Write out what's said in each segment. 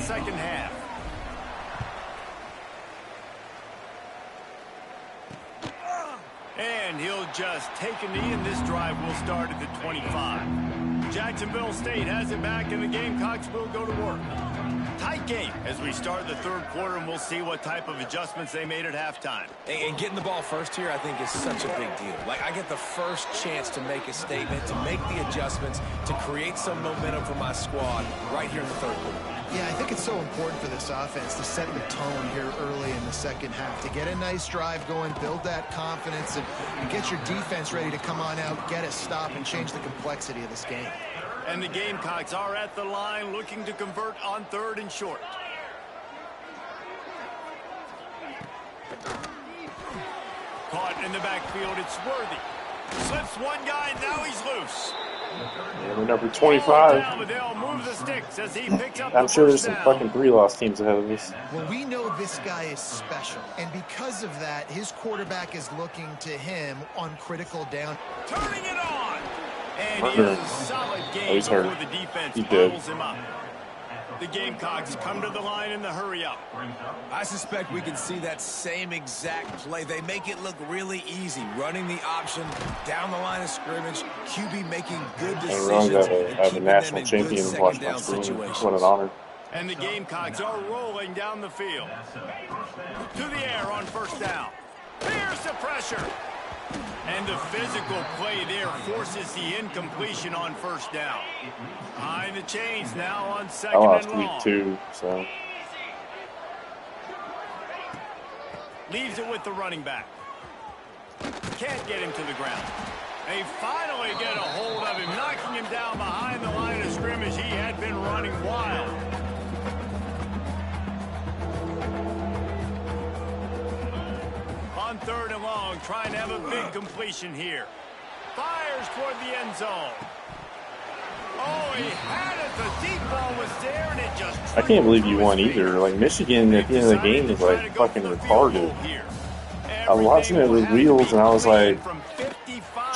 second half. And he'll just take a knee, and this drive will start at the 25. Jacksonville State has it back, and the Gamecocks will go to work. Tight game as we start the third quarter, and we'll see what type of adjustments they made at halftime. And getting the ball first here, I think, is such a big deal. Like, I get the first chance to make a statement, to make the adjustments, to create some momentum for my squad right here in the third quarter. Yeah, I think it's so important for this offense to set the tone here early in the second half, to get a nice drive going, build that confidence, and get your defense ready to come on out, get a stop, and change the complexity of this game. And the Gamecocks are at the line looking to convert on third and short. Caught in the backfield, it's Worthy. Slips one guy, and now he's loose. Yeah, number 25. I'm sure there's some fucking 3-loss teams ahead of us. Well, we know this guy is special, and because of that, his quarterback is looking to him on critical down. Turning it on, and he has a solid game before the defense pulls him up. The Gamecocks come to the line in the hurry up. I suspect we can see that same exact play. They make it look really easy, running the option down the line of scrimmage. QB making good decisions. I have a national champion and watch my screen. What an honor. And the Gamecocks are rolling down the field. To the air on first down. Here's the pressure. And the physical play there forces the incompletion on first down. Behind the chains now on second and long. I lost week 2, so. Leaves it with the running back. Can't get him to the ground. They finally get a hold of him, knocking him down behind the line of scrimmage. He had been running wild. On third and long, trying to have a big completion here. Fires toward the end zone. Oh, he had it. The deep ball was there, and it just... I can't believe you won either. Like, Michigan at the end of the game is, like, fucking retarded. I'm watching it with wheels, and I was like,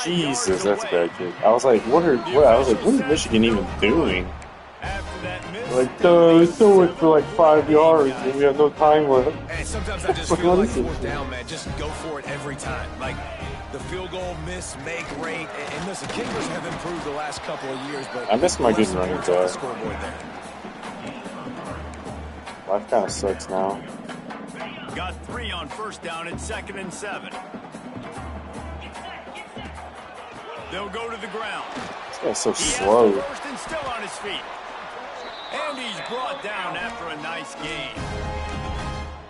Jesus, that's a bad kick. I was like, what is Michigan even doing? Like, throw it for like 5 yards, and we have no time left. And sometimes I just feel like fourth down, man, just go for it every time. Like, the field goal miss, make rate, and listen, kickers have improved the last couple of years, but I miss my good running back. Life kind of sucks now. Got 3 on first down at 2nd and 7. They'll go to the ground. This guy's so slow. First and still on his feet. And he's brought down after a nice game.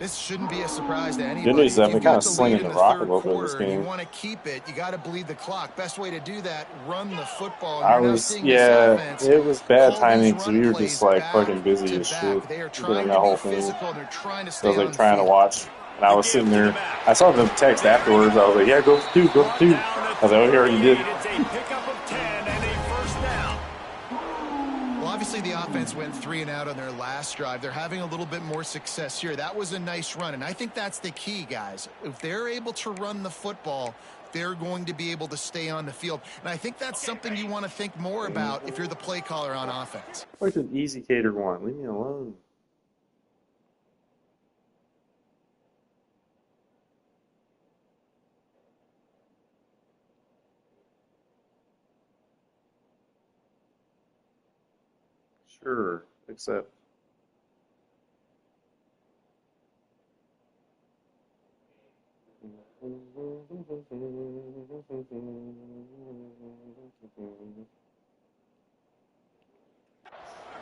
This shouldn't be a surprise to anybody. Good news is that they're kind of slinging the rock a little bit in this game. You want to keep it, you got to bleed the clock. Best way to do that, run the football. It was bad timing because we were just like fucking busy as shit doing that whole thing. So I was like trying to watch, and I was sitting there. I saw the text afterwards. I was like, yeah, go for 2, go for 2. I was like, oh, he already did. Obviously, the offense went 3 and out on their last drive. They're having a little bit more success here. That was a nice run, and I think that's the key, guys. If they're able to run the football, they're going to be able to stay on the field. And I think that's something you want to think more about if you're the play caller on offense. What's an easy cater one? Leave me alone. Sure, except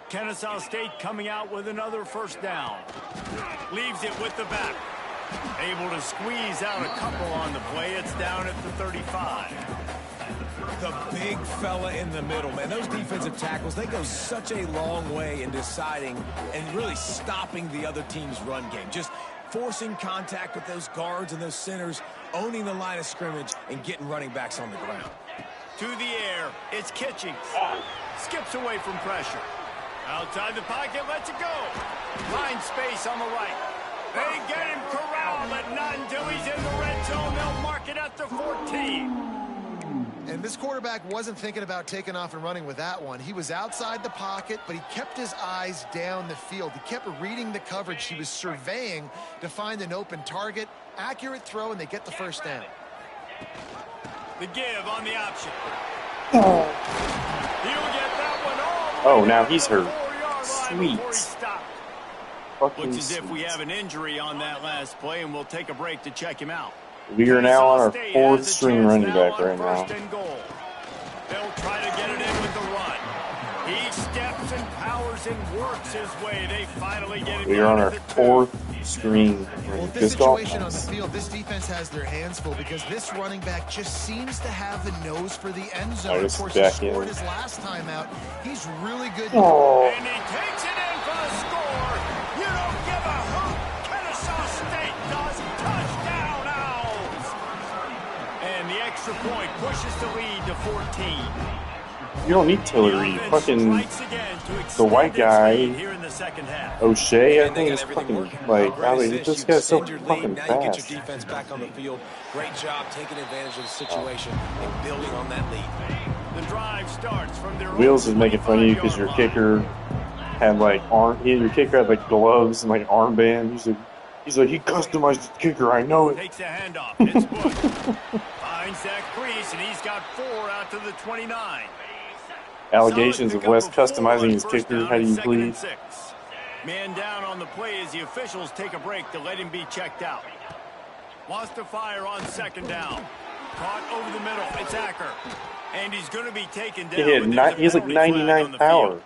Kennesaw State coming out with another first down. Leaves it with the back. Able to squeeze out a couple on the play. It's down at the 35. The big fella in the middle, man. Those defensive tackles, they go such a long way in deciding and really stopping the other team's run game. Just forcing contact with those guards and those centers, owning the line of scrimmage, and getting running backs on the ground. To the air, it's Kitchings. Skips away from pressure. Outside the pocket, lets it go. Line space on the right. They get him corralled, but not until he's in the red zone. They'll mark it at the 14. And this quarterback wasn't thinking about taking off and running with that one. He was outside the pocket, but he kept his eyes down the field. He kept reading the coverage. He was surveying to find an open target. Accurate throw, and they get the first down. The give on the option. He'll get that one all. Oh, now he's hurt. Sweet. Fucking Looks as if we have an injury on that last play, and we'll take a break to check him out. We are now on our 4th string running back right now. They'll try to get it in with the run. He steps and powers and works his way. They finally get it. We are on our 4th string. Well, this situation on the field, this defense has their hands full because this running back just seems to have the nose for the end zone. Of course, he scored his last time out. He's really good. Oh. And he takes it in for the score. You don't give a hoot. Kennesaw State does. Touchdown, Owls. And the extra point pushes the lead to 14. You don't need Tillery. Fucking the white guy, O'Shea, I think, is fucking like, I mean, this guy's so fucking fast. Now you get your defense back on the field. Great job taking advantage of the situation and building on that lead. The drive starts from their Wheels is making fun of you because your kicker had like your kicker had like gloves and like armband. He's like he customized the kicker. I know it. Takes a handoff. It's Bush. Finds that crease and he's got 4 out to the 29. Allegations of West customizing his kicker. How do you please? Man down on the play as the officials take a break to let him be checked out. Wants to fire on 2nd down. Caught over the middle. It's Acker. And he's going to be taken down. He has like 99 power.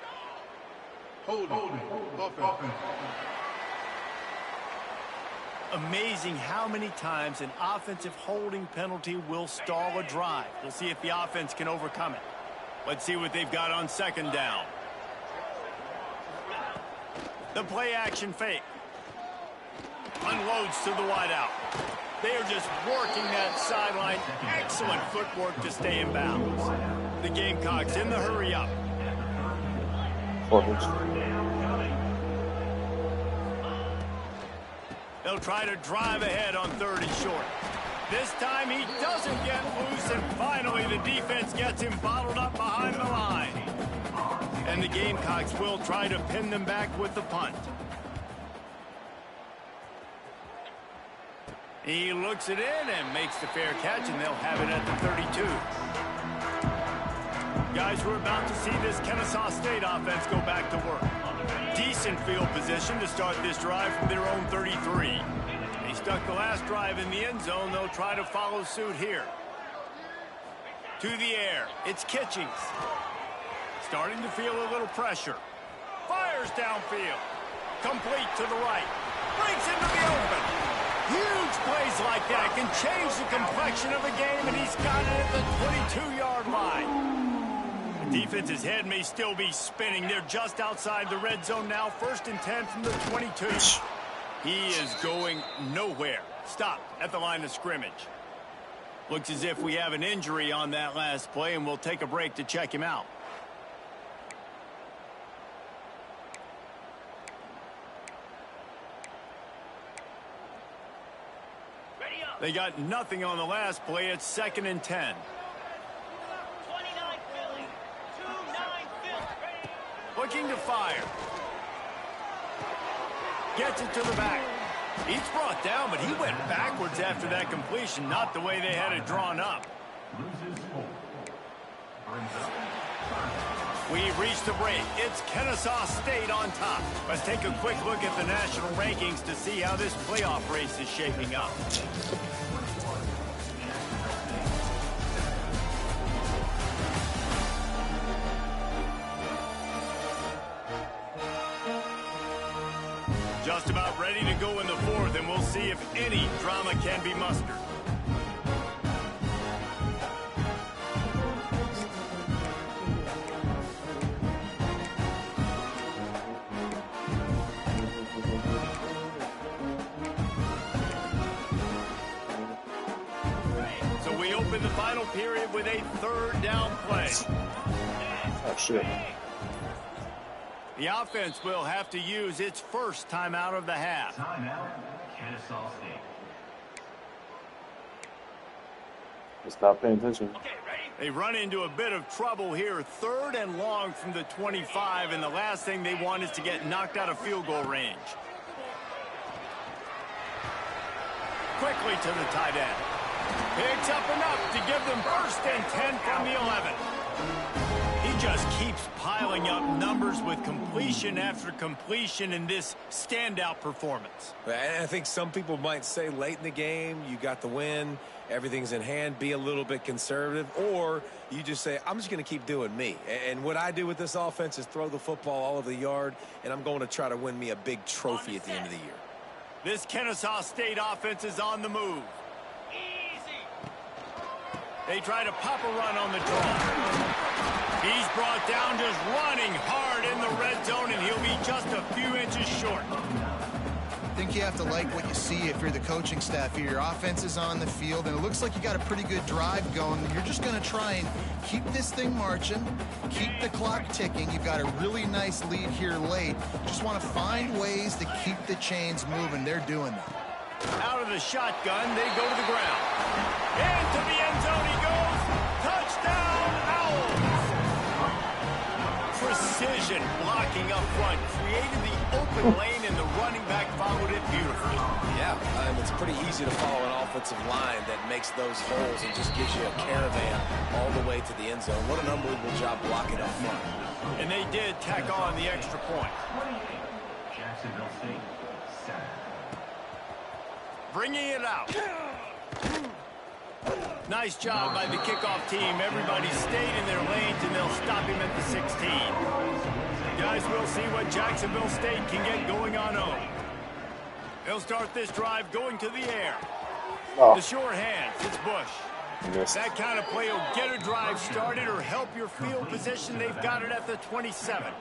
Amazing how many times an offensive holding penalty will stall a drive. We'll see if the offense can overcome it. Let's see what they've got on 2nd down. The play action fake. Unloads to the wideout. They are just working that sideline. Excellent footwork to stay in bounds. The Gamecocks in the hurry up. They'll try to drive ahead on 3rd and short. This time he doesn't get loose, and finally the defense gets him bottled up behind the line. And the Gamecocks will try to pin them back with the punt. He looks it in and makes the fair catch, and they'll have it at the 32. Guys, we're about to see this Kennesaw State offense go back to work. Decent field position to start this drive from their own 33. They stuck the last drive in the end zone. They'll try to follow suit here. To the air. It's Kitchings. Starting to feel a little pressure. Fires downfield. Complete to the right. Breaks into the open. Huge plays like that can change the complexion of the game, and he's got it at the 22-yard line. The defense's head may still be spinning. They're just outside the red zone now. 1st and 10 from the 22. He is going nowhere. Stopped at the line of scrimmage. Looks as if we have an injury on that last play, and we'll take a break to check him out. They got nothing on the last play. It's 2nd and 10. 29 Philly. 2-9 Philly. Looking to fire. Gets it to the back. He's brought down, but he went backwards after that completion, not the way they had it drawn up. We've reached the break. It's Kennesaw State on top. Let's take a quick look at the national rankings to see how this playoff race is shaping up. Just about ready to go in the 4th, and we'll see if any drama can be mustered. So we open the final period with a 3rd down play. Oh, shit. The offense will have to use its first timeout of the half. Timeout, Kennesaw State. Just not paying attention. They run into a bit of trouble here. 3rd and long from the 25, and the last thing they want is to get knocked out of field goal range. Quickly to the tight end. Picks up enough to give them 1st and 10 from the 11. He just keeps piling up numbers with completion after completion in this standout performance. And I think some people might say late in the game, you got the win, everything's in hand, be a little bit conservative, or you just say, I'm just going to keep doing me. And what I do with this offense is throw the football all over the yard, and I'm going to try to win me a big trophy at the end of the year. This Kennesaw State offense is on the move. They try to pop a run on the draw. He's brought down just running hard in the red zone, and he'll be just a few inches short. I think you have to like what you see if you're the coaching staff here. Your offense is on the field, and it looks like you got a pretty good drive going. You're just going to try and keep this thing marching, keep the clock ticking. You've got a really nice lead here late. Just want to find ways to keep the chains moving. They're doing that. Out of the shotgun, they go to the ground. Into the end zone he goes. Touchdown, Owls. Precision blocking up front, created the open lane, and the running back followed it beautifully. Yeah, it's pretty easy to follow an offensive line that makes those holes and just gives you a caravan all the way to the end zone. What an unbelievable job blocking up front. And they did tack on the extra point. Bringing it out. Nice job by the kickoff team. Everybody stayed in their lanes, and they'll stop him at the 16. Guys, we'll see what Jacksonville State can get going on home. They'll start this drive going to the air. Oh. The sure hands, it's Bush. Missed. That kind of play will get a drive started or help your field position. They've got it at the 27.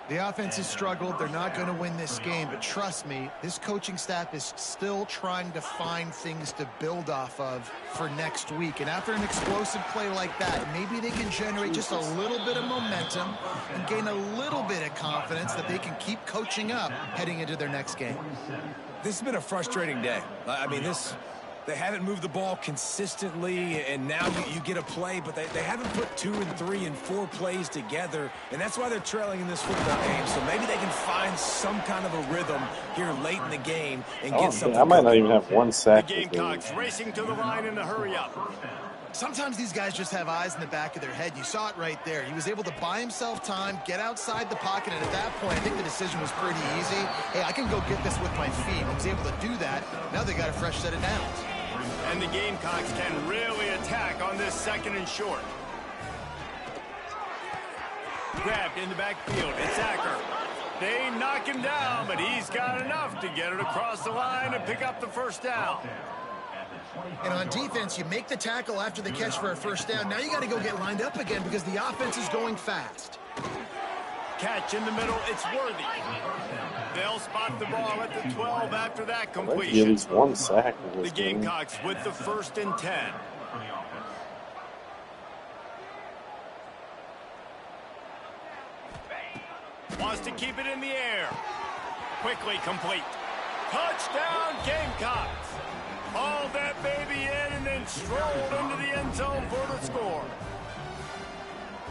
The offense has struggled. They're not going to win this game, but trust me, this coaching staff is still trying to find things to build off of for next week. And after an explosive play like that, maybe they can generate just a little bit of momentum and gain a little bit of confidence that they can keep coaching up heading into their next game. This has been a frustrating day. I mean, they haven't moved the ball consistently, and now you get a play, but they haven't put 2 and 3 and 4 plays together, and that's why they're trailing in this football game. So maybe they can find some kind of a rhythm here late in the game and get something. I might not even have one sack. The Gamecocks racing to the line in a hurry up. Sometimes these guys just have eyes in the back of their head. You saw it right there. He was able to buy himself time, get outside the pocket, and at that point, I think the decision was pretty easy. Hey, I can go get this with my feet. He was able to do that. Now they got a fresh set of downs. And the Gamecocks can really attack on this 2nd and short. Grabbed in the backfield. It's Acker. They knock him down, but he's got enough to get it across the line and pick up the 1st down. And on defense, you make the tackle after the catch for a 1st down. Now you got to go get lined up again because the offense is going fast. Catch in the middle. It's Worthy. They'll spot the ball at the 12 after that At completion. least one sack in The this game. Gamecocks with the 1st and 10. Wants to keep it in the air. Quickly complete. Touchdown, Gamecocks. Hauled that baby in and then strolled into the end zone for the score.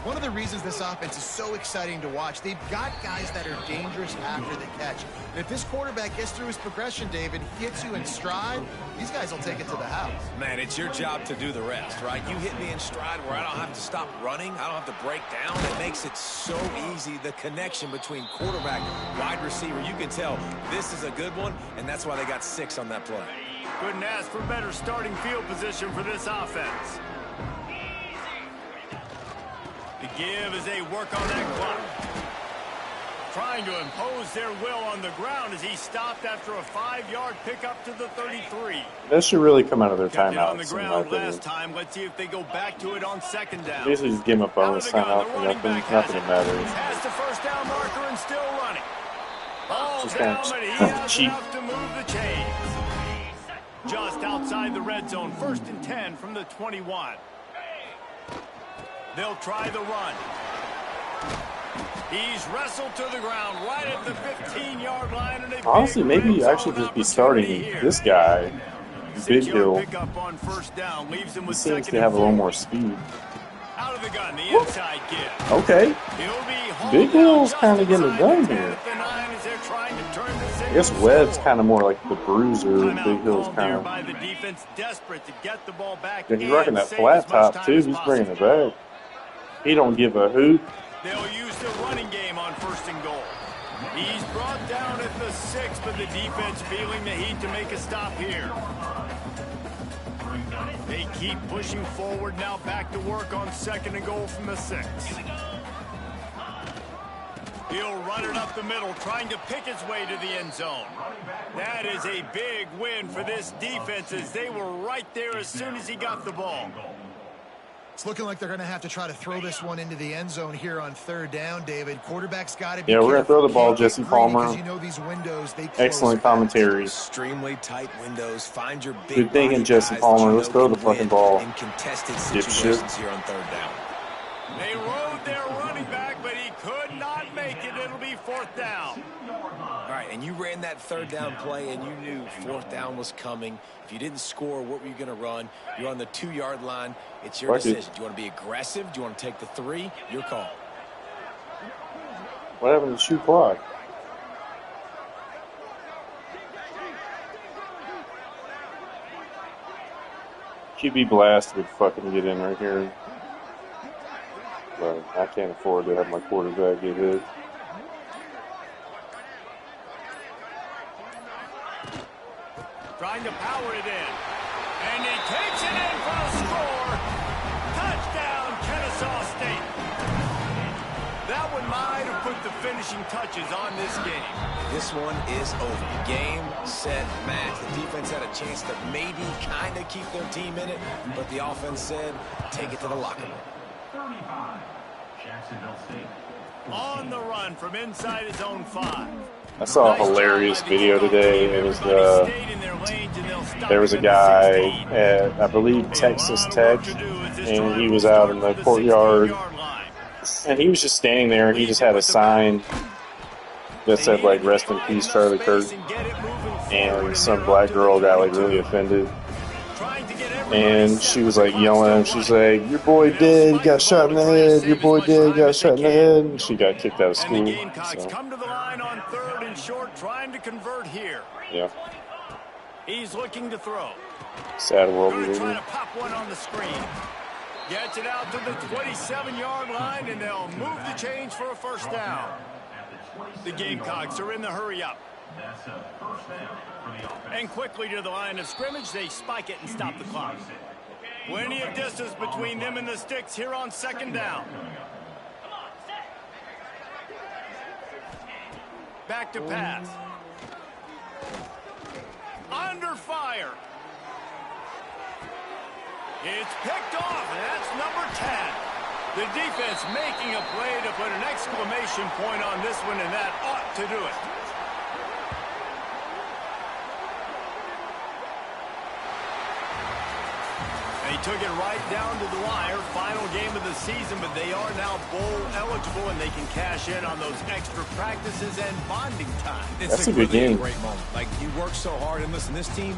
One of the reasons this offense is so exciting to watch, they've got guys that are dangerous after the catch. And if this quarterback gets through his progression, David, gets you in stride, these guys will take it to the house. Man, it's your job to do the rest, right? You hit me in stride where I don't have to stop running. I don't have to break down. It makes it so easy, the connection between quarterback, wide receiver. You can tell this is a good one, and that's why they got 6 on that play. Couldn't ask for better starting field position for this offense. The give as they work on that clock. Trying to impose their will on the ground as he stopped after a 5-yard pickup to the 33. That should really come out of their Kept it on the timeouts, in my ground opinion. last time. Let's see if they go back to it on 2nd down. Basically just give them a bonus Out of the gun, timeout the for running nothing. back has Nothing it. matters. Has the 1st down marker and still running. Ball Just down, kinda but he has cheap. enough to move the chains. Just outside the red zone, 1st and 10 from the 21. They'll try the run. He's wrestled to the ground right at the 15-yard line. And Honestly, maybe I should just be starting this guy Big 6-yard Hill, pickup on first down leaves him he with seems second to have and a little 4. more speed. Out of the gun, the inside give. Okay. He'll be hauled Big down Hill's just kind of getting it inside the done 10 here. at the 9 as they're trying to turn this I guess into a Webb's score. kind of more like the bruiser. Timeout Big Hill's called kind there of. by the defense, desperate to get the ball back. Yeah, he's and rocking that save flat as much top time too. as He's possible. bringing it back. He don't give a hoot. They'll use the running game on first and goal. He's brought down at the 6, but the defense feeling the heat to make a stop here. They keep pushing forward, now back to work on second and goal from the 6. He'll run it up the middle, trying to pick his way to the end zone. That is a big win for this defense as they were right there as soon as he got the ball. It's looking like they're going to have to try to throw this one into the end zone here on third down, David. Quarterback's got to be Yeah, we're going to throw the ball, Can't get Jesse greedy Palmer. 'cause you know these windows, they close Excellent fast. commentary. Extremely tight windows. Find your big Good thinking, body Jesse guys Palmer. that you Let's know throw the can fucking win ball. in contested Dipshit. situations here on third down. They rode their running back, but he could not make it. It'll be fourth down. All right, and you ran that third down play, and you knew fourth down was coming. If you didn't score, what were you going to run? You're on the 2-yard line. It's your Fuck it. decision. Do you want to be aggressive? Do you want to take the 3? Your call. What happened to shoot clock? QB blast would fucking get in right here. But I can't afford to have my quarterback get hit. Trying to power it in. And he takes it in for a score. Touchdown, Kennesaw State. That one might have put the finishing touches on this game. This one is over. Game, set, match. The defense had a chance to maybe kind of keep their team in it, but the offense said, take it to the locker room. On the run from inside his own 5. I saw a hilarious video today. It was there was a guy at, I believe, Texas Tech, and he was out in the courtyard, and he was just standing there, and he just had a sign that said, like, rest in peace, Charlie Kirk, and some black girl got, like, really offended, and she was, like, yelling at him. She's like, your boy dead, he got shot in the head, your boy dead, he got shot in the head, and she got kicked out of school. And the Gamecocks So, come to the line on third and short, trying to convert here. yeah, He's looking to throw. sad world we Going to live try in. to pop one on the screen. Gets it out to the 27-yard line, and they'll move the change for a first down. The Gamecocks are in the hurry up. And quickly to the line of scrimmage, they spike it and stop the clock. Plenty of distance between them and the sticks here on second down. Back to pass. Under fire. It's picked off, and that's number 10. The defense making a play to put an exclamation point on this one, and that ought to do it. They took it right down to the wire. Final game of the season, but they are now bowl eligible, and they can cash in on those extra practices and bonding time. That's a good game. Great moment. Like, you worked so hard, and listen, this team,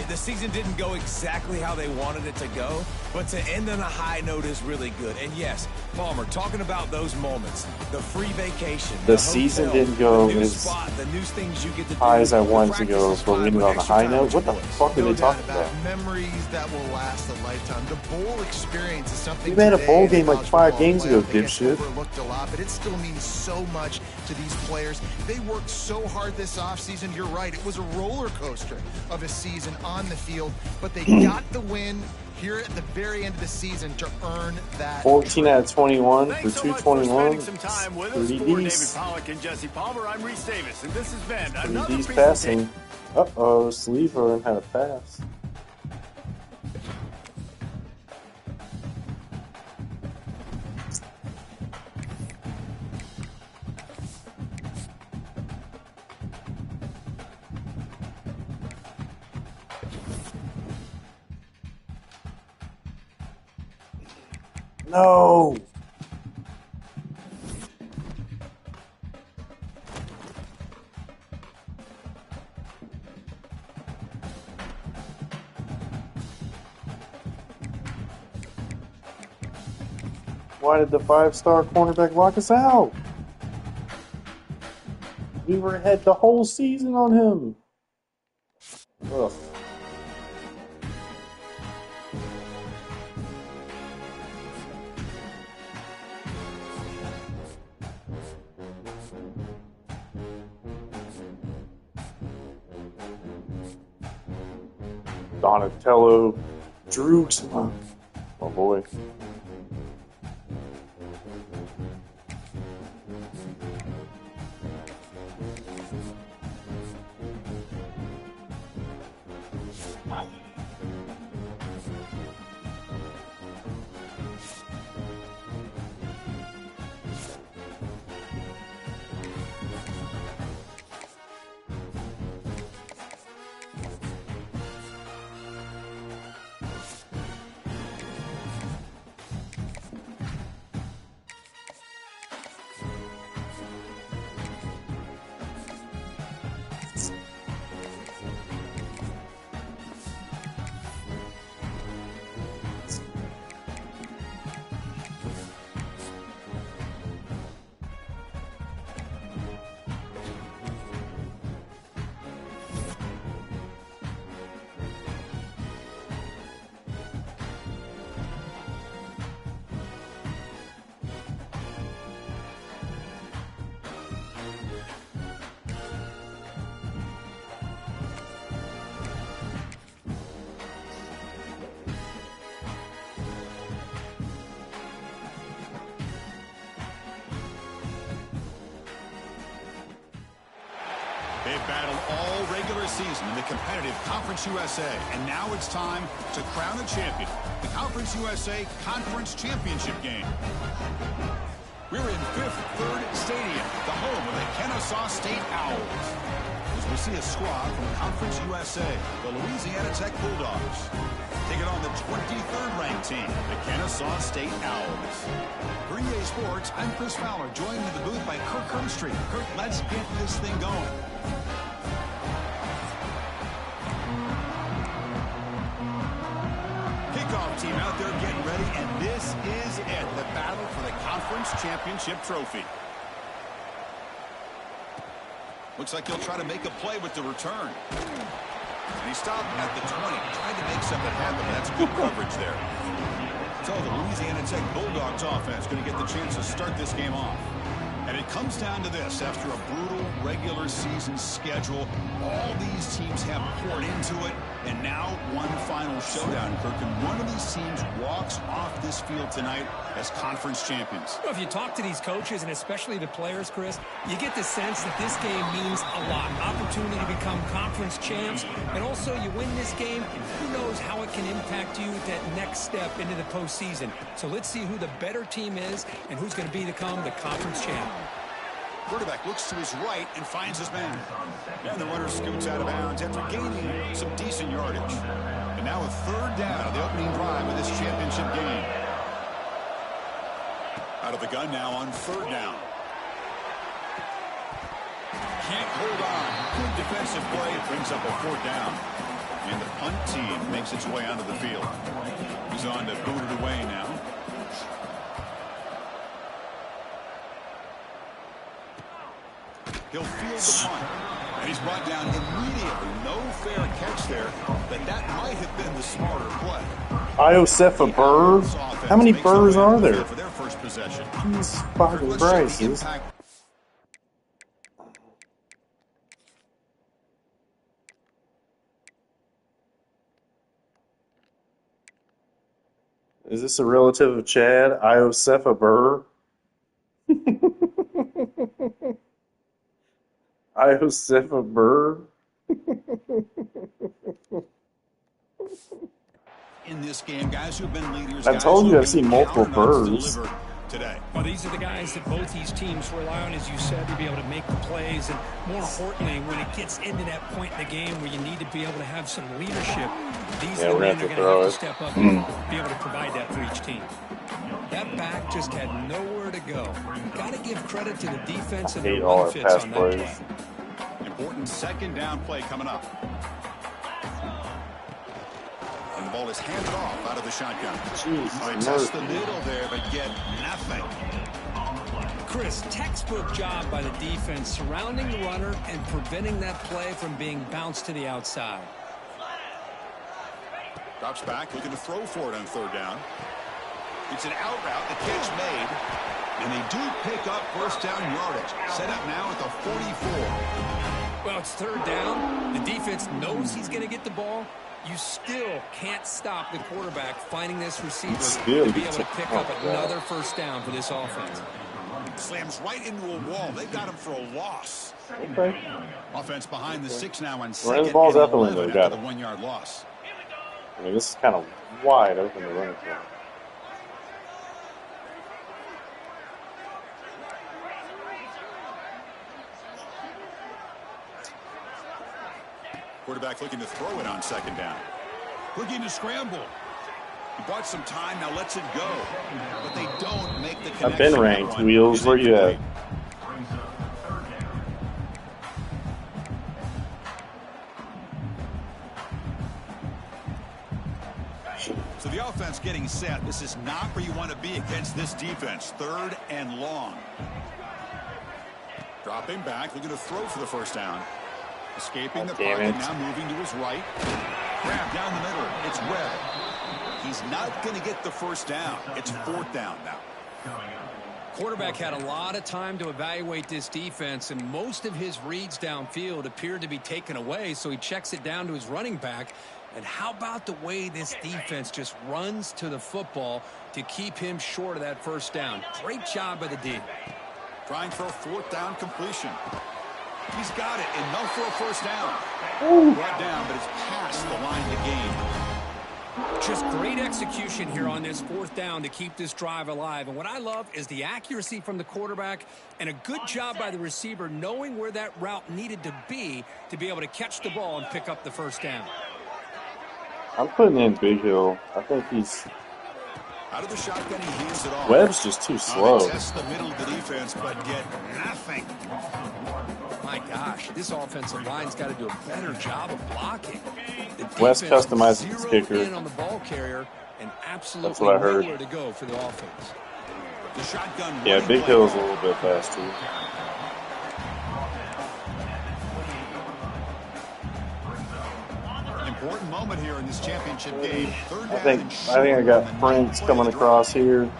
the season didn't go exactly how they wanted it to go, but to end on a high note is really good. And yes, Palmer, talking about those moments, the free vacation, The hotel, season didn't go the new as spot, the new things you get to high do, as I the wanted to go, practice but we ended spot on a with high extra note. time What the with your boys. fuck are No they doubt talking about about? it. Memories that will last a lifetime. The bowl experience is something We made a today bowl in the game like college 5 football games ago, playoff that gets dipshit. overlooked a lot, but it still means so much to these players. They worked so hard this offseason. You're right. It was a roller coaster of a season on the field, but they got the win here at the very end of the season to earn that. 14 out of 21 for Thanks so much for 221. spending some time with us. Pretty For David decent. Pollock and Jesse Palmer, I'm Reese Davis, and this has been Pretty another decent presentation. passing. Uh-oh, Sleever had a pass. No! Why did the 5-star cornerback lock us out? We were ahead the whole season on him. Ugh. Donatello Droogs. Oh boy. They've battled all regular season in the competitive Conference USA, and now it's time to crown a champion. The Conference USA Conference Championship game. We're in Fifth Third Stadium, the home of the Kennesaw State Owls. As we see a squad from Conference USA, the Louisiana Tech Bulldogs, taking on the 23rd ranked team, the Kennesaw State Owls. For EA Sports, I'm Chris Fowler, joined in the booth by Kirk Herbstreit. Kirk, let's get this thing going. Kickoff team out there getting ready, and this is it, the battle for the Conference Championship trophy. Looks like he'll try to make a play with the return. And he stopped at the 20, trying to make something happen. That's good coverage there. So the Louisiana Tech Bulldogs offense going to get the chance to start this game off. And it comes down to this. After a brutal regular season schedule, all these teams have poured into it, and now one final showdown, Kirk. And one of these teams walks off this field tonight as conference champions. Well, if you talk to these coaches, and especially the players, Chris, you get the sense that this game means a lot. Opportunity to become conference champs, and also you win this game, who knows how it can impact you at that next step into the postseason. So let's see who the better team is and who's going to become the conference champ. Quarterback looks to his right and finds his man. And the runner scoots out of bounds after gaining some decent yardage. And now a third down on the opening drive of this championship game. Out of the gun now on third down. Can't hold on. Good defensive play. Brings up a fourth down. And the punt team makes its way onto the field. He's on to boot it away now. He'll field the punt. And he's brought down immediately. No fair catch there, but that might have been the smarter play. Iosefa Burr? How many Burrs are there? For their first possession. Jesus fucking Christ. Is this a relative of Chad? Iosefa Burr? Iosefa Burr? In this game, guys who've been leaders. I told you I've seen multiple Burrs. Today. Well, these are the guys that both these teams rely on, as you said, to be able to make the plays. And more importantly, when it gets into that point in the game where you need to be able to have some leadership, these are the men that are going to have to step up and be able to provide that for each team. That back just had nowhere to go. Got to give credit to the defense and the run fits on that play. Important second down play coming up. The ball is handed off out of the shotgun. Jeez, Test the middle there, but get nothing. Chris, textbook job by the defense surrounding the runner and preventing that play from being bounced to the outside. Drops back, looking to throw for it on third down. It's an out route, the catch made. And they do pick up first down yardage. Set up now at the 44. Well, it's third down. The defense knows he's going to get the ball. You still can't stop the quarterback finding this receiver to be able to pick up another first down for this offense. Slams right into a wall. They got him for a loss. Okay. Offense behind the 6 now on Running the second ball's and out the window. 11 Got after it. the 1 yard loss. I mean, this is kind of wide open to run it for. Quarterback looking to throw it on second down. Looking to scramble. He bought some time, now lets it go. But they don't make the connection. I've been ranked. Wheels, where you at? So the offense getting set. This is not where you want to be against this defense. Third and long. Dropping back, looking to throw for the first down. Escaping the pocket, now moving to his right. Grab down the middle. It's Webb. He's not going to get the first down. It's fourth down now. Quarterback had a lot of time to evaluate this defense, and most of his reads downfield appeared to be taken away, so he checks it down to his running back. And how about the way this defense just runs to the football to keep him short of that first down? Great job by the D. Trying for a fourth down completion. He's got it. Enough for a first down. Brought down, but it's past the line to gain. Just great execution here on this fourth down to keep this drive alive. And what I love is the accuracy from the quarterback and a good job by the receiver knowing where that route needed to be able to catch the ball and pick up the first down. I'm putting in Big Hill. I think he's... Out of the shotgun, he hands it off. Webb's just too slow. Test the middle of the defense, but get nothing. My gosh, this offensive line's got to do a better job of blocking. West customizes his kicker. In on the ball carrier and absolutely That's what I heard. nowhere to go for the offense. The shotgun. Yeah, Big Hill's a little bit faster. Important moment here in this championship game. Third I down think and short I got on the Prince 9 coming play across here.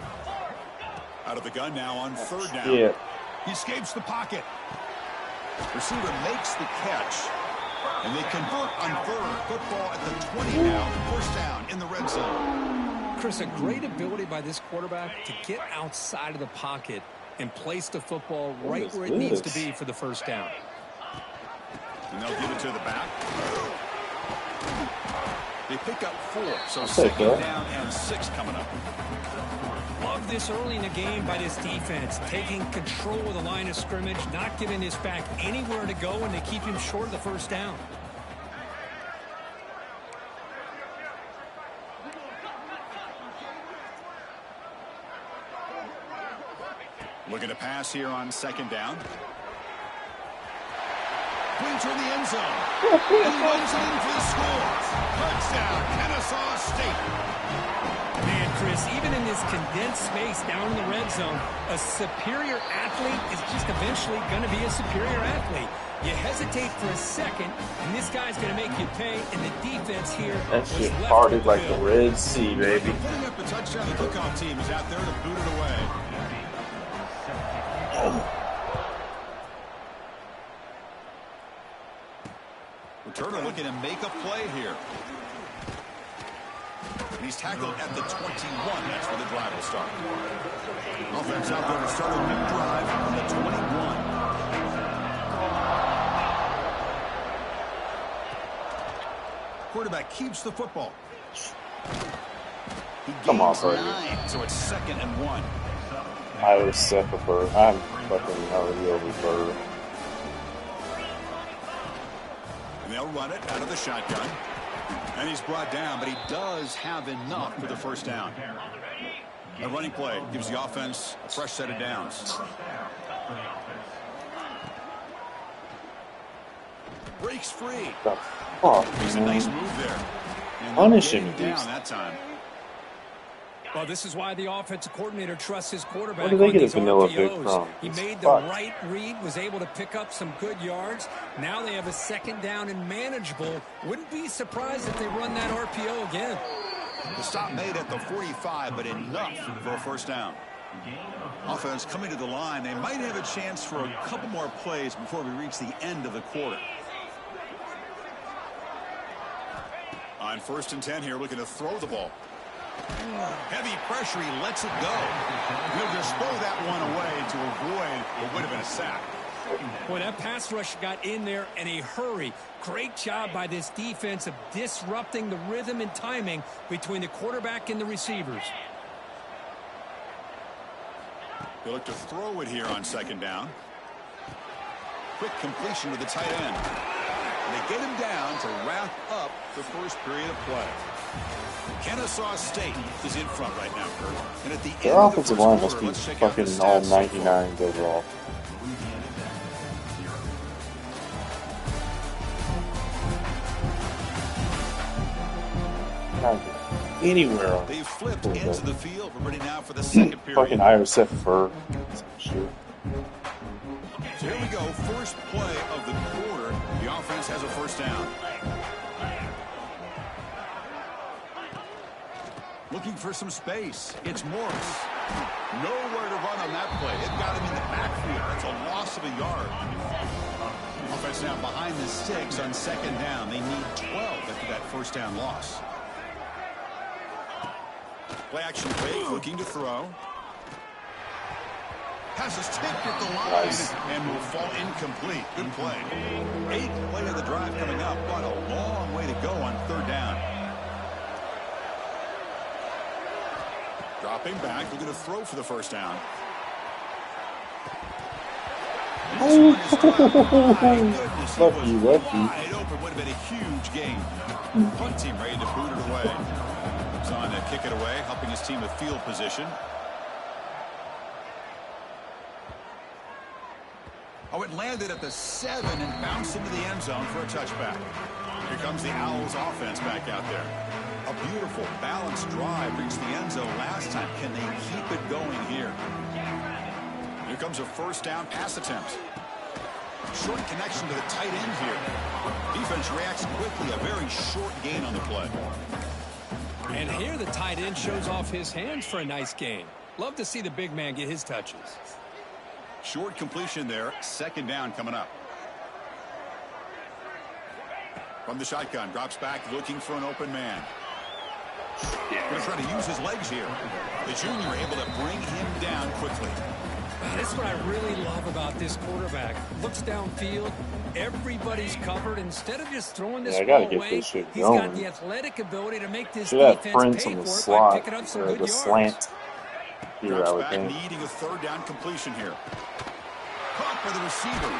Out of the gun now on third down. Yeah. He escapes the pocket. Receiver makes the catch. And they convert on third. Football at the 20 now. First down in the red zone. Chris, a great ability by this quarterback to get outside of the pocket and place the football right where it needs to be for the first down. And they'll give it to the back. They pick up 4, so second down and 6 coming up. Love this early in the game by this defense, taking control of the line of scrimmage, not giving this back anywhere to go, and they keep him short of the first down. Looking to pass here on second down. Brings her in the end zone. And runs it in for the score. Touchdown, Kennesaw State. Man, Chris, even in this condensed space down in the red zone, a superior athlete is just eventually going to be a superior athlete. You hesitate for a second, and this guy's going to make you pay, and the defense here That was shit left parted with like the the Red Sea, baby. Putting up a touchdown, the kickoff team is out there to boot it away. Returner looking to make a play here. And he's tackled at the 21. That's where the drive will start. Offense out there to start a new drive on the 21. Quarterback keeps the football. He Come on, gains buddy. 9, so it's 2nd and 1. I was set for I'm fucking already over Burr. And they'll run it out of the shotgun. And he's brought down, but he does have enough for the first down. A running play gives the offense a fresh set of downs. Breaks free. Oh, Makes a nice move there. Punish him, down that time. Well, this is why the offensive coordinator trusts his quarterback. Where did they on get a these vanilla RPOs. pick from? He made the Fuck. right read, was able to pick up some good yards. Now they have a second down and manageable. Wouldn't be surprised if they run that RPO again. The stop made at the 45, but enough for a first down. Offense coming to the line. They might have a chance for a couple more plays before we reach the end of the quarter. On 1st and 10 here, looking to throw the ball. Heavy pressure, he lets it go. He'll just throw that one away to avoid what would have been a sack. Boy, that pass rush got in there in a hurry. Great job by this defense of disrupting the rhythm and timing between the quarterback and the receivers. They look to throw it here on 2nd down. Quick completion to the tight end. And they get him down to wrap up the first period of play. Kennesaw State is in front right now, Kurt. And at the Their end offensive of the line first must be quarter, let's check out the fucking all stats so far. 99s overall. Anywhere on They've flipped into the field. We're ready now for the second period. fucking Iowa Fur. Shit. So here we go. First play of the quarter. The offense has a first down. Looking for some space. It's Morris. Nowhere to run on that play. It got him in the backfield. That's a loss of a yard. Offense now behind the 6 on 2nd down. They need 12 after that first down loss. Play action fake, looking to throw. Pass is tipped at the line and will fall incomplete. Good play. 8th play of the drive coming up, but a long way to go on 3rd down. Dropping back, looking to throw for the first down. Lucky. Wide open, would have been a huge gain. Punt team ready to boot it away. He's on to kick it away, helping his team with field position. Oh, it landed at the 7 and bounced into the end zone for a touchback. Here comes the Owls offense back out there. A beautiful, balanced drive reached the end zone last time. Can they keep it going here? Here comes a first down pass attempt. Short connection to the tight end here. Defense reacts quickly. A very short gain on the play. And here the tight end shows off his hands for a nice gain. Love to see the big man get his touches. Short completion there. 2nd down coming up. From the shotgun, drops back looking for an open man. Going to try to use his legs here. The junior able to bring him down quickly. This is what I really love about this quarterback. Looks downfield, everybody's covered. Instead of just throwing this ball away, he's got the athletic ability to make this defense pay for it by picking up some good yards. Slant. Here, I would think. Needing a 3rd down completion here. Caught by the receiver.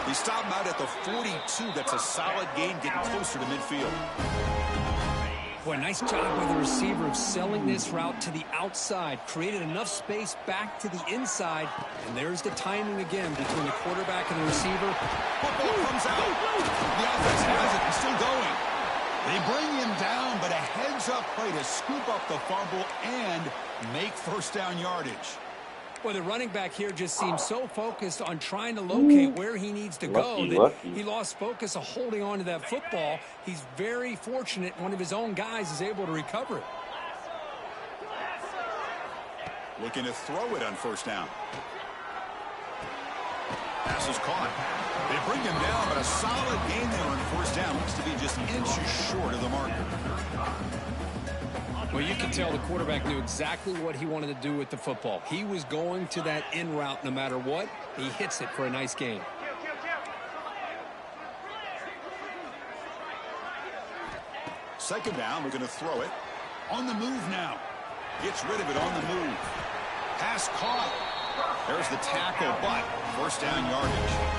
He stopped him out at the 42. That's a solid gain, getting closer to midfield. Boy, nice job by the receiver of selling this route to the outside. Created enough space back to the inside. And there's the timing again between the quarterback and the receiver. Football comes out. The offense has it and still going. They bring him down, but a heads-up play to scoop up the fumble and make first down yardage. Well, the running back here just seems so focused on trying to locate where he needs to go that he lost focus of holding on to that football. He's very fortunate one of his own guys is able to recover it. Looking to throw it on first down. Pass is caught. They bring him down, but a solid gain there on first down. Looks to be just inches short of the marker. Well, you can tell the quarterback knew exactly what he wanted to do with the football. He was going to that in route no matter what. He hits it for a nice gain. Second down, we're going to throw it. On the move now. Gets rid of it on the move. Pass caught. There's the tackle, but first down yardage.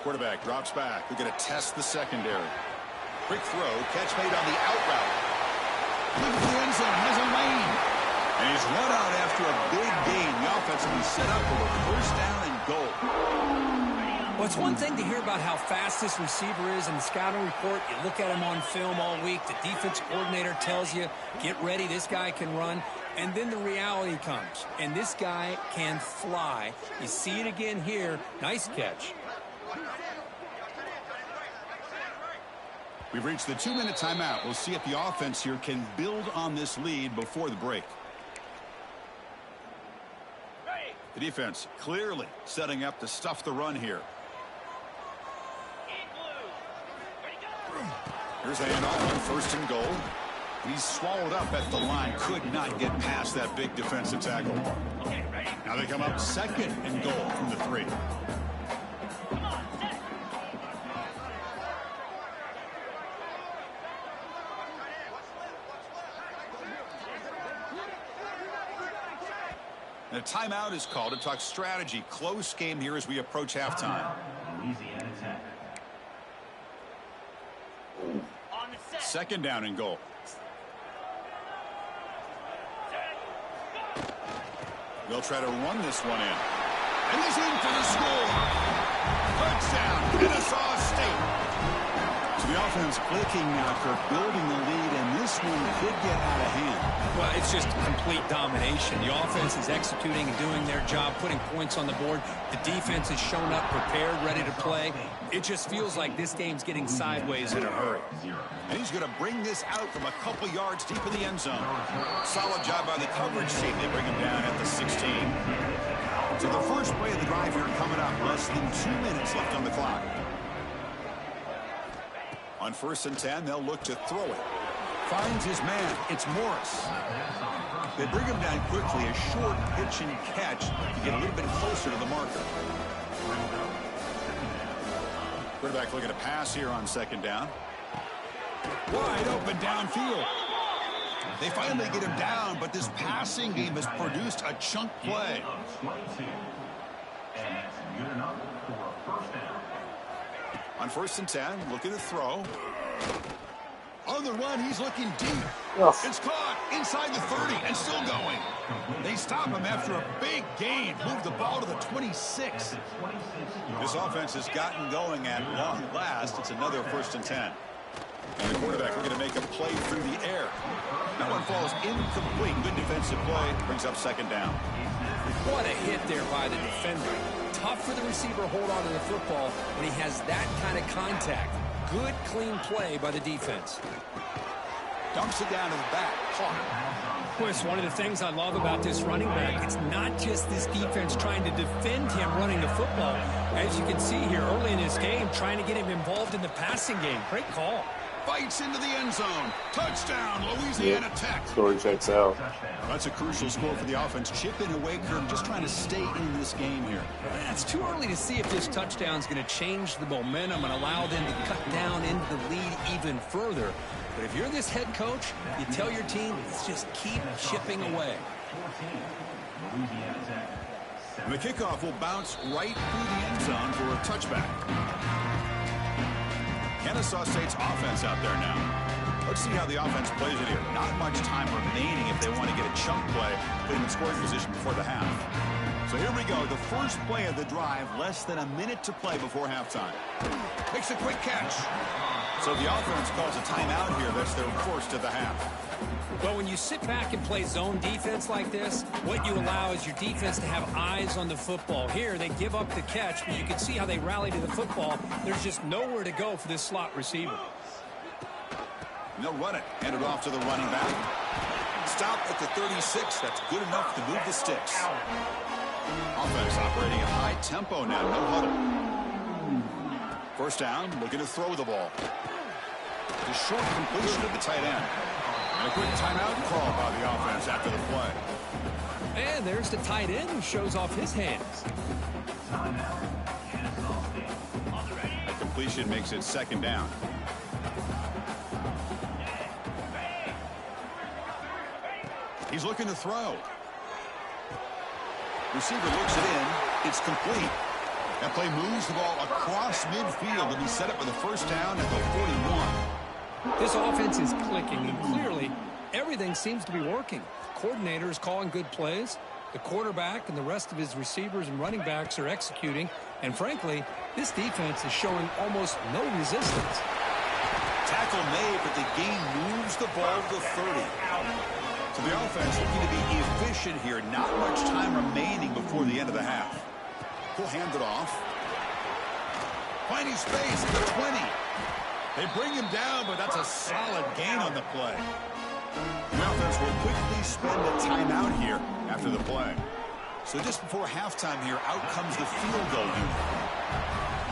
Quarterback drops back. We're going to test the secondary. Quick throw. Catch made on the out route. Look at the end zone. Has a lane. And he's run out after a big gain. The offense will be set up for a first down and goal. Well, it's one thing to hear about how fast this receiver is in the scouting report. You look at him on film all week. The defense coordinator tells you, get ready, this guy can run. And then the reality comes, and this guy can fly. You see it again here. Nice catch. We've reached the 2-minute timeout. We'll see if the offense here can build on this lead before the break. The defense clearly setting up to stuff the run here. Here's a handoff on 1st and goal. He's swallowed up at the line. Could not get past that big defensive tackle. Now they come up 2nd and goal from the 3. And a timeout is called to talk strategy. Close game here as we approach halftime. Second down and goal. They'll try to run this one in. And he's in for the score. Touchdown, Kennesaw State. So the offense clicking now, Kirk, building the lead, and this one could get out of hand. Well, it's just complete domination. The offense is executing and doing their job, putting points on the board. The defense has shown up, prepared, ready to play. It just feels like this game's getting sideways in a hurry. And he's going to bring this out from a couple yards deep in the end zone. Solid job by the coverage team. They bring him down at the 16. So the first play of the drive here coming up. Less than 2 minutes left on the clock. On 1st and 10, they'll look to throw it. Finds his man. It's Morris. They bring him down quickly. A short pitch and catch to get a little bit closer to the marker. Quarterback looking to pass here on 2nd down. Wide open downfield. They finally get him down, but this passing game has produced a chunk play. On 1st and 10, looking to throw. On the run, he's looking deep. Yes. It's caught inside the 30 and still going. They stop him after a big gain. Move the ball to the 26. This offense has gotten going at long last. It's another 1st and 10. And the quarterback looking to make a play through the air. That one falls incomplete. Good defensive play. Brings up 2nd down. What a hit there by the defender. Tough for the receiver to hold on to the football when he has that kind of contact. Good, clean play by the defense. Dumps it down to the back. Caught. Well, it's one of the things I love about this running back. It's not just this defense trying to defend him running the football. As you can see here early in this game, trying to get him involved in the passing game. Great call. Fights into the end zone. Touchdown, Louisiana Tech. Story checks out. That's a crucial score for the offense. Chipping away, Kirk, just trying to stay in this game here. It's too early to see if this touchdown is going to change the momentum and allow them to cut down into the lead even further. But if you're this head coach, you tell your team, let's just keep chipping away. And the kickoff will bounce right through the end zone for a touchback. Kennesaw State's offense out there now. Let's see how the offense plays it here. Not much time remaining if they want to get a chunk play, put him in scoring position before the half. So here we go. The first play of the drive, less than a minute to play before halftime. Makes a quick catch. So the offense calls a timeout here. That's their first of the half. Well, when you sit back and play zone defense like this, what you allow is your defense to have eyes on the football. Here, they give up the catch, but you can see how they rally to the football. There's just nowhere to go for this slot receiver. And they'll run it. Hand it off to the running back. Stop at the 36. That's good enough to move the sticks. Offense operating at high tempo now. No huddle. First down, looking to throw the ball. The short completion of the tight end. And a quick timeout call by the offense after the play. And there's the tight end who shows off his hands. A completion makes it 2nd down. He's looking to throw. Receiver looks it in. It's complete. That play moves the ball across midfield to be set up with a first down at the 41. This offense is clicking, and clearly everything seems to be working. The coordinator is calling good plays. The quarterback and the rest of his receivers and running backs are executing. And frankly, this defense is showing almost no resistance. Tackle made, but the gain moves the ball to 30. So the offense looking to be efficient here. Not much time remaining before the end of the half. He'll hand it off. Finding space at the 20. They bring him down, but that's a solid gain on the play. The offense will quickly spend a timeout here after the play. So just before halftime here, out comes the field goal unit.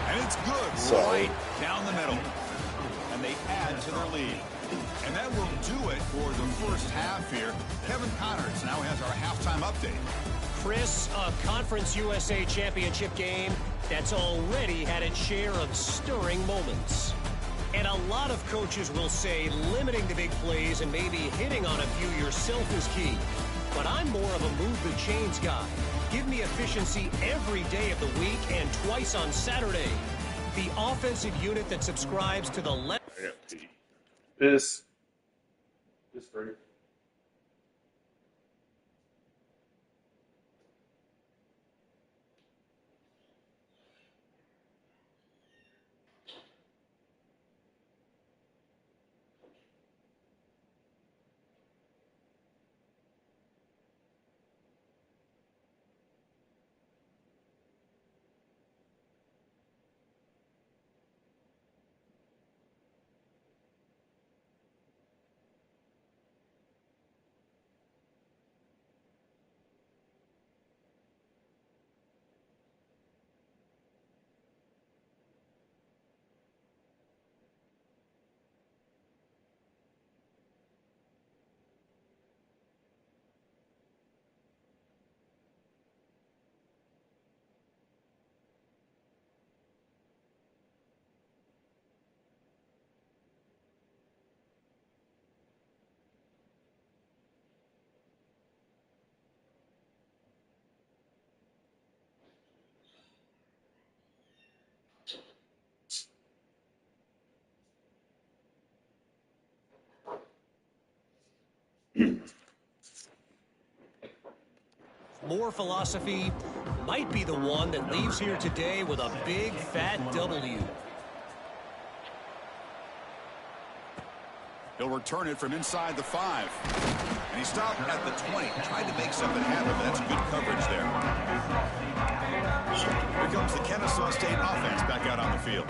And it's good, right down the middle. And they add to their lead. And that will do it for the first half here. Kevin Connors now has our halftime update. Chris, a Conference USA Championship game that's already had its share of stirring moments. And a lot of coaches will say limiting the big plays and maybe hitting on a few yourself is key. But I'm more of a move the chains guy. Give me efficiency every day of the week and twice on Saturday. The offensive unit that subscribes to the left. This free. More philosophy might be the one that leaves here today with a big fat W. He'll return it from inside the 5. And he stopped at the 20. Tried to make something happen, but that's good coverage there. Here comes the Kennesaw State offense back out on the field.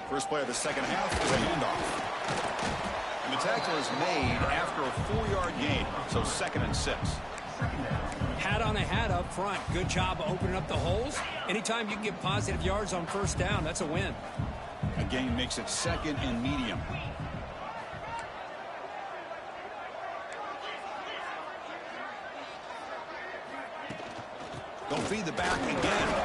First play of the second half is a handoff. And the tackle is made after a 4-yard gain, so 2nd and 6. Hat on a hat up front. Good job opening up the holes. Anytime you can get positive yards on first down, that's a win. A gain makes it 2nd and medium. They'll feed the back again.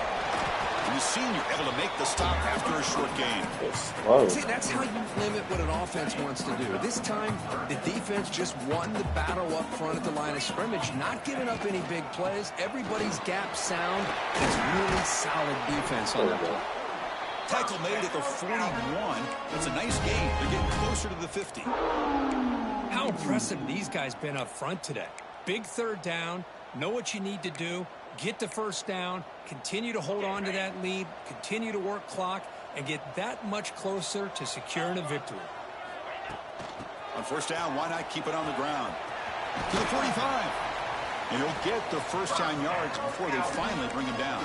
And the senior able to make the stop after a short gain. See, that's how you limit what an offense wants to do. This time, the defense just won the battle up front at the line of scrimmage, not giving up any big plays. Everybody's gap sound. It's really solid defense on that play. Tackle made at the 41. It's a nice gain. They're getting closer to the 50. How impressive these guys been up front today. Big third down. Know what you need to do. Get the first down, continue to hold on to that lead, continue to work clock, and get that much closer to securing a victory. On first down, why not keep it on the ground? To the 45. And he'll get the first down yards before they finally bring him down.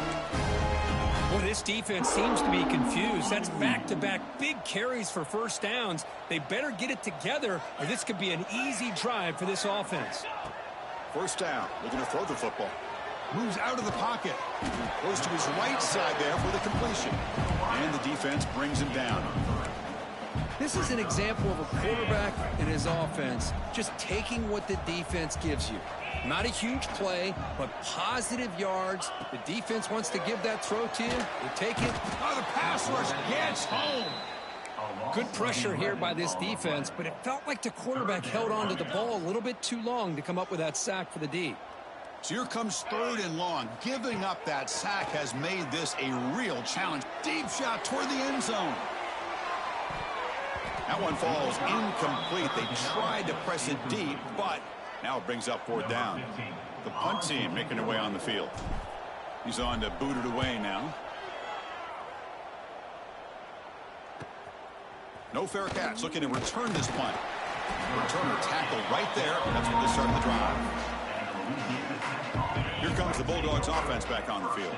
Well, this defense seems to be confused. That's back-to-back big carries for first downs. They better get it together, or this could be an easy drive for this offense. First down, looking to throw the football. Moves out of the pocket. Goes to his right side there for the completion. And the defense brings him down. This is an example of a quarterback and his offense just taking what the defense gives you. Not a huge play, but positive yards. The defense wants to give that throw to you. You take it. Oh, the pass rush gets home. Good pressure here by this defense, but it felt like the quarterback held on to the ball a little bit too long to come up with that sack for the D. So here comes 3rd and long. Giving up that sack has made this a real challenge. Deep shot toward the end zone. That one falls incomplete. They tried to press it deep, but now it brings up 4th down. The punt team making their way on the field. He's on to boot it away now. No fair catch. Looking to return this punt. Returner tackle right there. That's where they start the drive. Here comes the Bulldogs offense back on the field.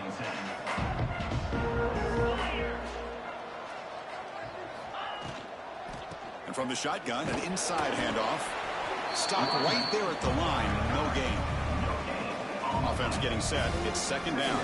And from the shotgun, an inside handoff. Stop right there at the line. No gain. Offense getting set. It's 2nd down.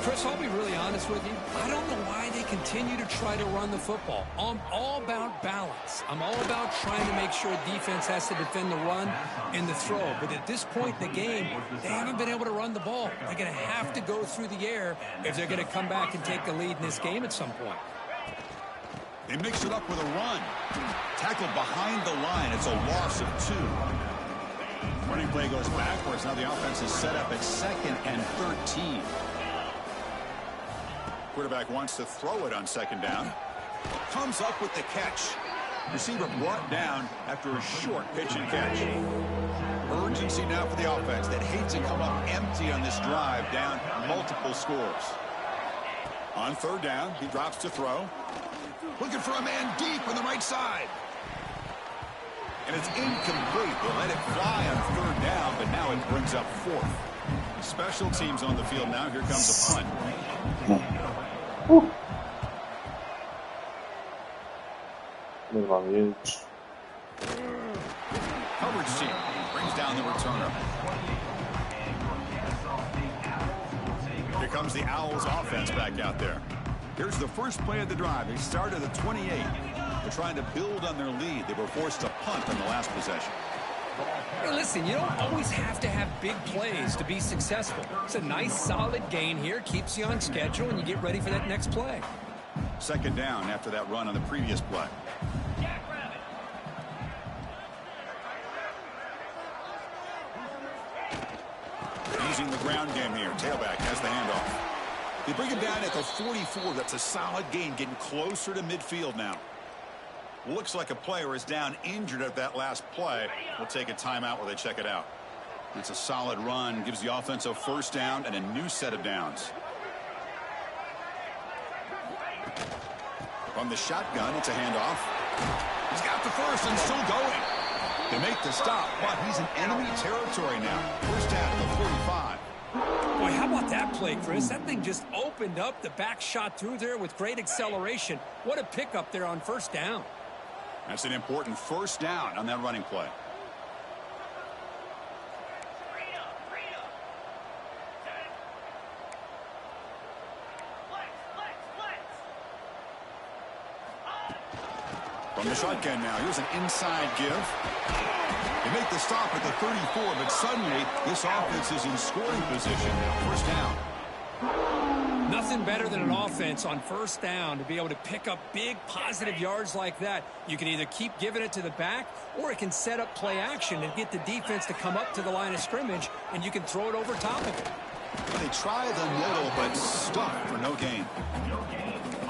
Chris, I'll be really honest with you. I don't know why they continue to try to run the football. I'm all about balance. I'm all about trying to make sure defense has to defend the run and the throw. But at this point in the game, they haven't been able to run the ball. They're going to have to go through the air if they're going to come back and take the lead in this game at some point. They mix it up with a run. Tackled behind the line. It's a loss of 2. Running play goes backwards. Now the offense is set up at 2nd and 13. Quarterback wants to throw it on 2nd down. Comes up with the catch. Receiver brought down after a short pitch and catch. Urgency now for the offense that hates to come up empty on this drive, down multiple scores. On 3rd down, he drops to throw. Looking for a man deep on the right side. And it's incomplete. They let it fly on 3rd down, but now it brings up 4th. Special teams on the field now. Here comes a punt. Move on the edge. Coverage team brings down the returner. Here comes the Owls offense back out there. Here's the first play of the drive. They started at 28. They're trying to build on their lead. They were forced to punt on the last possession. Hey, listen, you don't always have to have big plays to be successful. It's a nice, solid gain here. Keeps you on schedule, and you get ready for that next play. 2nd down after that run on the previous play. Using the ground game here. Tailback has the handoff. They bring him down at the 44. That's a solid gain, getting closer to midfield now. Looks like a player is down injured at that last play. We'll take a timeout while they check it out. It's a solid run. Gives the offense a 1st down and a new set of downs. From the shotgun, it's a handoff. He's got the first and still going. They make the stop, but he's in enemy territory now. 1st down at the 45. Boy, how about that play, Chris? That thing just opened up. The back shot through there with great acceleration. What a pickup there on 1st down. That's an important 1st down on that running play. From the shotgun now, here's an inside give. They make the stop at the 34, but suddenly this offense is in scoring position. 1st down. Nothing better than an offense on 1st down to be able to pick up big positive yards like that. You can either keep giving it to the back, or it can set up play action and get the defense to come up to the line of scrimmage, and you can throw it over top of it. They try the middle, but stuck for no gain.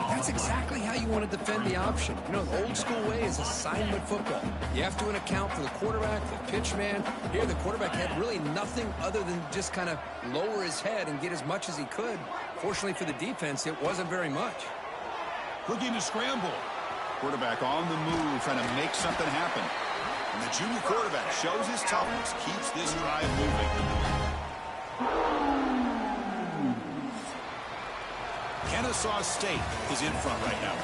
That's exactly how you want to defend the option. You know, the old school way is assignment football. You have to account for the quarterback, the pitch man. Here, the quarterback had really nothing other than just kind of lower his head and get as much as he could. Fortunately for the defense, it wasn't very much. Looking to scramble. Quarterback on the move, trying to make something happen. And the junior quarterback shows his toughness, keeps this drive moving. Kennesaw State is in front right now.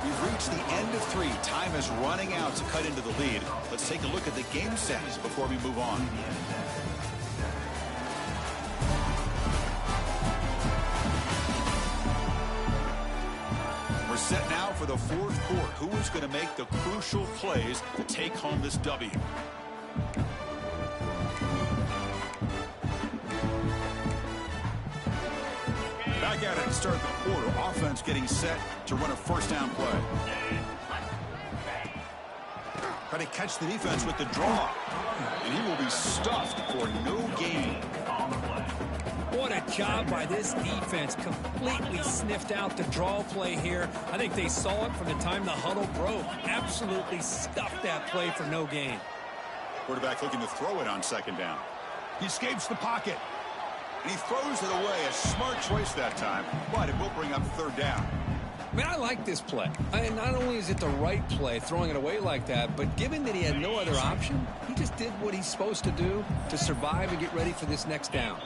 We've reached the end of 3. Time is running out to cut into the lead. Let's take a look at the game stats before we move on. We're set now for the 4th quarter. Who is going to make the crucial plays to take home this W? Back at it to start the quarter. Offense getting set to run a 1st down play. Try to catch the defense with the draw. And he will be stuffed for no gain. What a job by this defense. Completely sniffed out the draw play here. I think they saw it from the time the huddle broke. Absolutely stuffed that play for no gain. Quarterback looking to throw it on second down. He escapes the pocket. And he throws it away. A smart choice that time, but it will bring up third down. Man, I like this play. And not only is it the right play, throwing it away like that, but given that he had no other option, he just did what he's supposed to do to survive and get ready for this next down.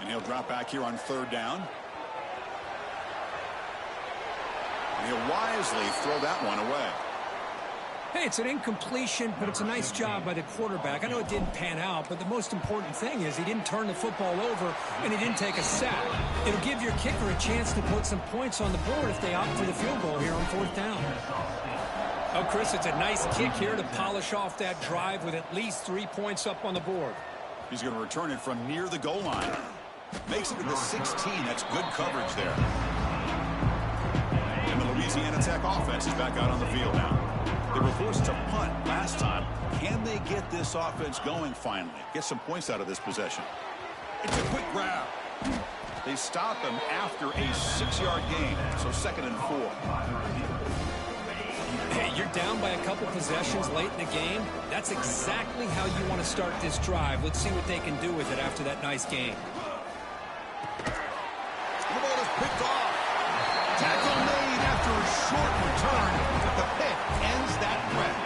And he'll drop back here on third down. And he'll wisely throw that one away. Hey, it's an incompletion, but it's a nice job by the quarterback. I know it didn't pan out, but the most important thing is he didn't turn the football over and he didn't take a sack. It'll give your kicker a chance to put some points on the board if they opt for the field goal here on fourth down. Oh, Chris, it's a nice kick here to polish off that drive with at least 3 points up on the board. He's going to return it from near the goal line. Makes it to the 16. That's good coverage there. And the Louisiana Tech offense is back out on the field now. They were forced to punt last time. Can they get this offense going finally? Get some points out of this possession. It's a quick grab. They stop him after a 6-yard gain, so 2nd and 4. Hey, you're down by a couple possessions late in the game. That's exactly how you want to start this drive. Let's see what they can do with it after that nice game. The ball is picked off. Tackle made after a short return. The pick ends that threat.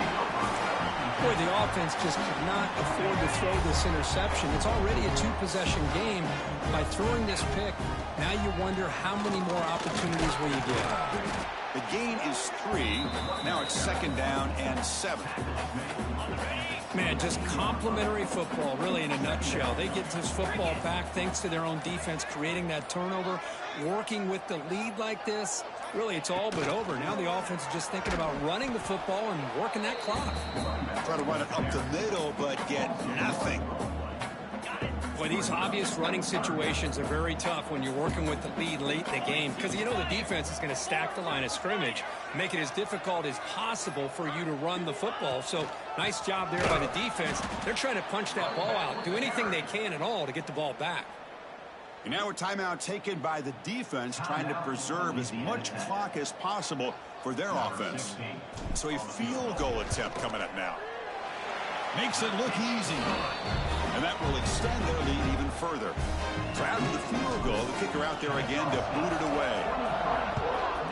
Boy, the offense just could not afford to throw this interception. It's already a 2-possession game. By throwing this pick, now you wonder how many more opportunities will you get. The gain is 3. Now it's 2nd down and 7. Man, just complimentary football, really, in a nutshell. They get this football back thanks to their own defense, creating that turnover, working with the lead like this. Really, it's all but over. Now the offense is just thinking about running the football and working that clock. Try to run it up the middle, but get nothing. Boy, these obvious running situations are very tough when you're working with the lead late in the game because you know the defense is going to stack the line of scrimmage, make it as difficult as possible for you to run the football. So nice job there by the defense. They're trying to punch that ball out, do anything they can at all to get the ball back. And now a timeout taken by the defense, trying to preserve as much clock as possible for their offense. So a field goal attempt coming up now. Makes it look easy. And that will extend their lead even further. So after the field goal, the kicker out there again to boot it away.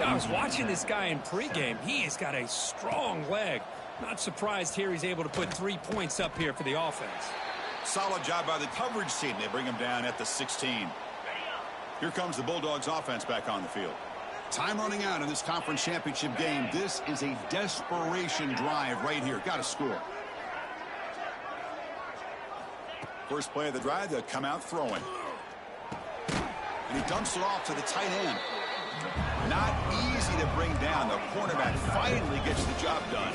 I was watching this guy in pregame. He has got a strong leg. Not surprised here he's able to put 3 points up here for the offense. Solid job by the coverage team. They bring him down at the 16. Here comes the Bulldogs offense back on the field. Time running out in this conference championship game. This is a desperation drive right here. Got to score. First play of the drive, they'll come out throwing. And he dumps it off to the tight end. Not easy to bring down. The cornerback finally gets the job done.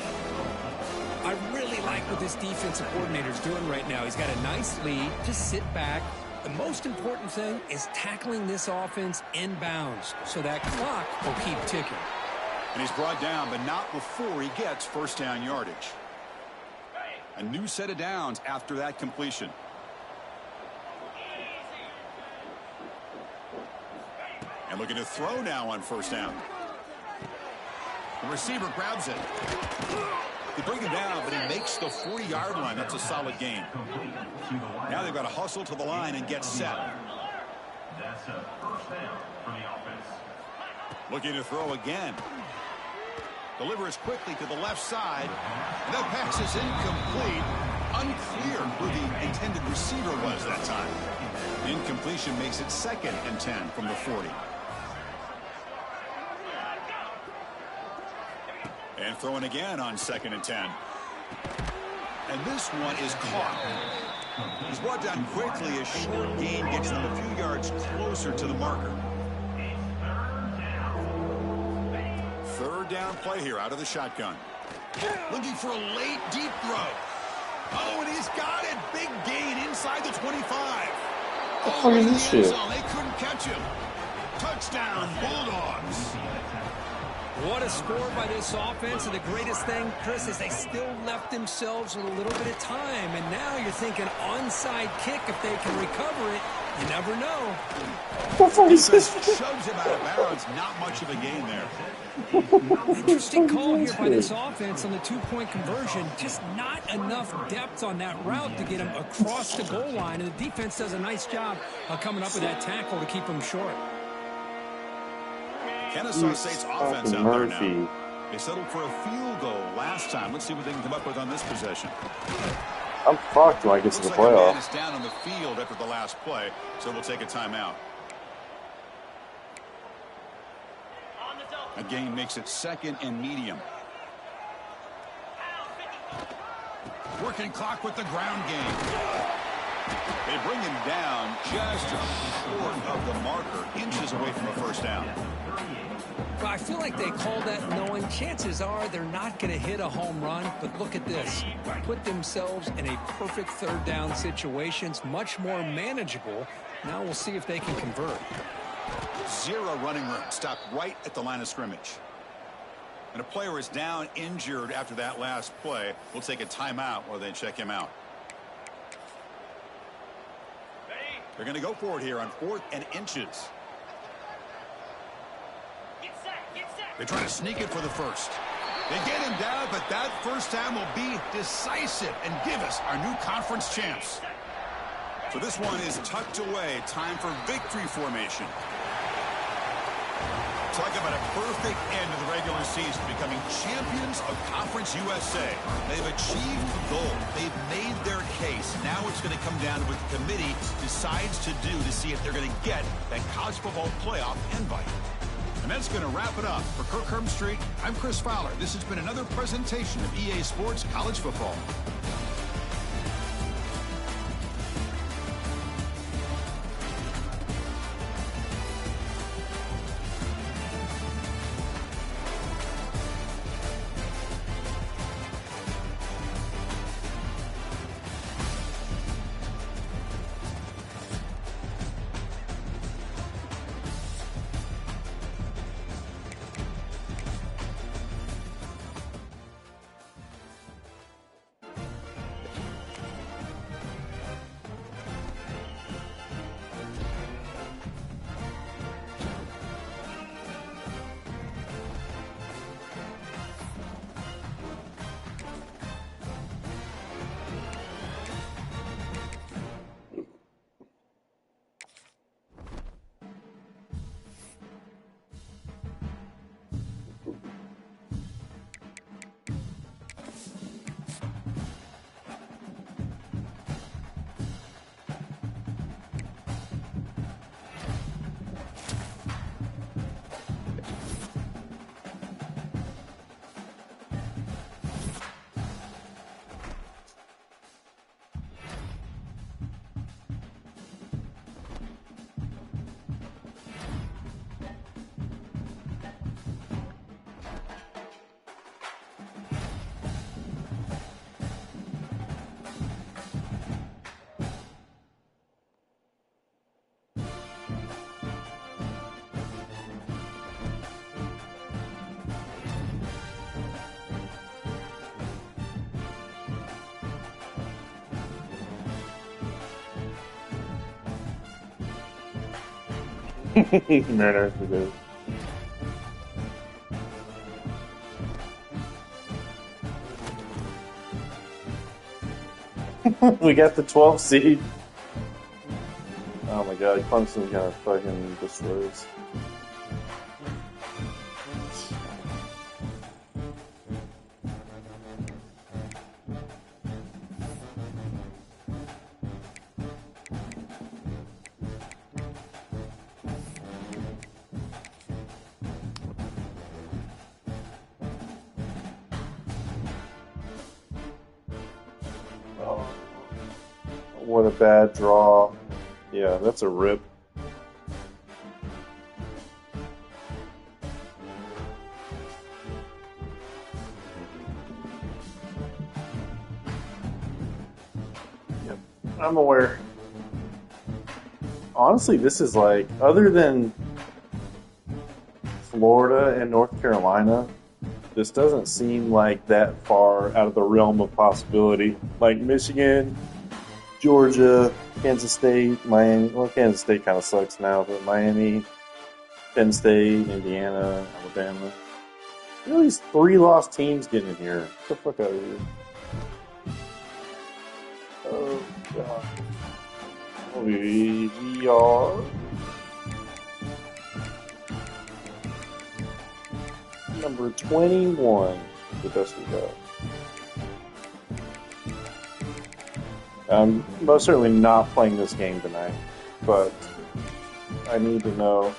I really like what this defensive coordinator is doing right now. He's got a nice lead. Just sit back. The most important thing is tackling this offense inbounds so that clock will keep ticking. And he's brought down, but not before he gets first down yardage. A new set of downs after that completion. And looking to throw now on first down. The receiver grabs it. They bring him down, but he makes the 40-yard line. That's a solid gain. Now they've got to hustle to the line and get set. That's a first down for the offense. Looking to throw again. Delivers quickly to the left side. And that pass is incomplete. Unclear who the intended receiver was that time. Incompletion makes it 2nd and 10 from the 40. And throwing again on 2nd and 10. And this one is caught. He's brought down quickly. A short gain gets them a few yards closer to the marker. Third down play here out of the shotgun. Looking for a late deep throw. Oh, and he's got it. Big gain inside the 25. What the fuck is this shit? They couldn't catch him. Touchdown, Bulldogs. What a score by this offense, and the greatest thing, Chris, is they still left themselves with a little bit of time, and now you're thinking onside kick if they can recover it. You never know. Defense shoves him out of bounds. Not much of a gain there. Interesting call here by this offense on the two-point conversion. Just not enough depth on that route to get him across the goal line, and the defense does a nice job of coming up with that tackle to keep him short. Kennesaw State's offense out there now. They settled for a field goal last time. Let's see what they can come up with on this possession. I'm fucked when I get to the playoff. Man is down on the field after the last play, so we'll take a timeout. A gain makes it 2nd and medium. Working clock with the ground game. They bring him down just short of the marker, inches away from a first down. Well, I feel like they call that knowing chances are they're not going to hit a home run, but look at this. Put themselves in a perfect third down situation. It's much more manageable. Now we'll see if they can convert. 0 running room, stopped right at the line of scrimmage. And a player is down injured after that last play. We'll take a timeout while they check him out. They're going to go for it here on 4th and inches. They try to sneak it for the first. They get him down, but that first down will be decisive and give us our new conference champs. So this one is tucked away. Time for victory formation. Talk about a perfect end to the regular season, becoming champions of Conference USA. They've achieved the goal. They've made their case. Now it's going to come down to what the committee decides to do to see if they're going to get that college football playoff invite. And that's going to wrap it up. For Kirk Herbstreit, I'm Chris Fowler. This has been another presentation of EA Sports College Football. Mariners are good. We got the 12th seed. Oh my god, Clemson kind of fucking destroys. What a bad draw. Yeah, that's a rip. Yep, I'm aware. Honestly, this is like, other than Florida Florida and North Carolina, this doesn't seem like that far out of the realm of possibility. Like Michigan, Georgia, Kansas State, Miami. Well, Kansas State kind of sucks now, but Miami, Penn State, Indiana, Alabama. Look at these 3 lost teams getting in here. Get the fuck out of here. Oh, God. We are number 21, the best we got. I'm most certainly not playing this game tonight, but I need to know.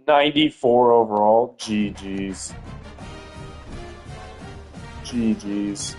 94 overall. GG's. GG's.